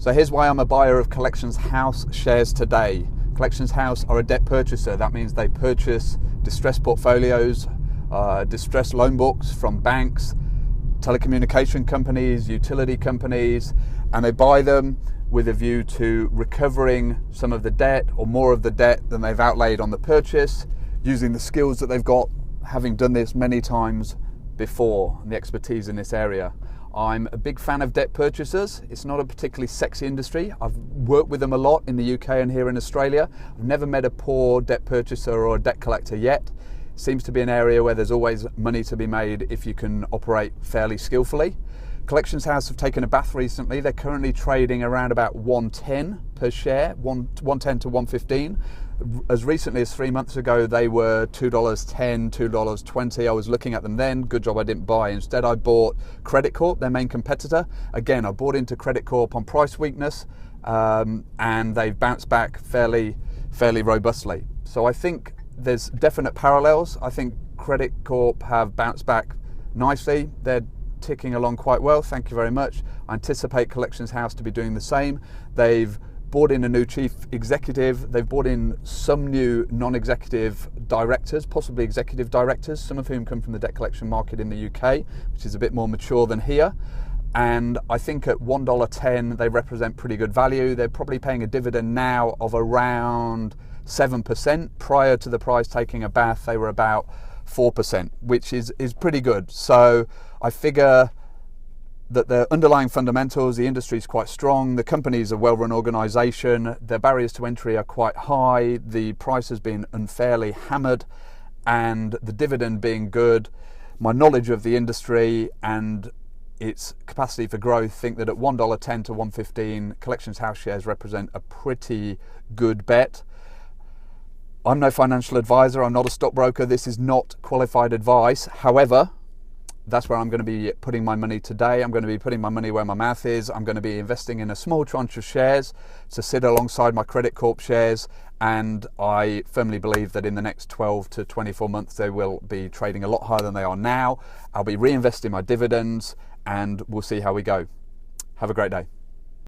So here's why I'm a buyer of Collections House shares today. Collections House are a debt purchaser. That means they purchase distressed portfolios, distressed loan books from banks, telecommunication companies, utility companies, and they buy them with a view to recovering some of the debt or more of the debt than they've outlaid on the purchase, using the skills that they've got, having done this many times before, and the expertise in this area. I'm a big fan of debt purchasers. It's not a particularly sexy industry. I've worked with them a lot in the UK and here in Australia. I've never met a poor debt purchaser or a debt collector yet. Seems to be an area where there's always money to be made if you can operate fairly skillfully. Collections House have taken a bath recently. They're currently trading around about 110 per share, 110 to 115. As recently as 3 months ago, they were $2.10, $2.20. I was looking at them then. Good job I didn't buy. Instead, I bought Credit Corp, their main competitor. Again, I bought into Credit Corp on price weakness, and they've bounced back fairly robustly. So I think there's definite parallels. I think Credit Corp have bounced back nicely. They're ticking along quite well, thank you very much. I anticipate Collections House to be doing the same. They've brought in a new chief executive. They've brought in some new non-executive directors, possibly executive directors, some of whom come from the debt collection market in the UK, which is a bit more mature than here. And I think at $1.10, they represent pretty good value. They're probably paying a dividend now of around 7%. Prior to the price taking a bath, they were about 4%, which is pretty good. So I figure that the underlying fundamentals, the industry is quite strong, the company is a well-run organisation, their barriers to entry are quite high, the price has been unfairly hammered, and the dividend being good, my knowledge of the industry and its capacity for growth think that at $1.10 to $1.15, Collections House shares represent a pretty good bet. I'm no financial advisor, I'm not a stockbroker, this is not qualified advice. However, that's where I'm going to be putting my money today. I'm going to be putting my money where my mouth is. I'm going to be investing in a small tranche of shares to sit alongside my Credit Corp shares, and I firmly believe that in the next 12 to 24 months they will be trading a lot higher than they are now. I'll be reinvesting my dividends and we'll see how we go. Have a great day.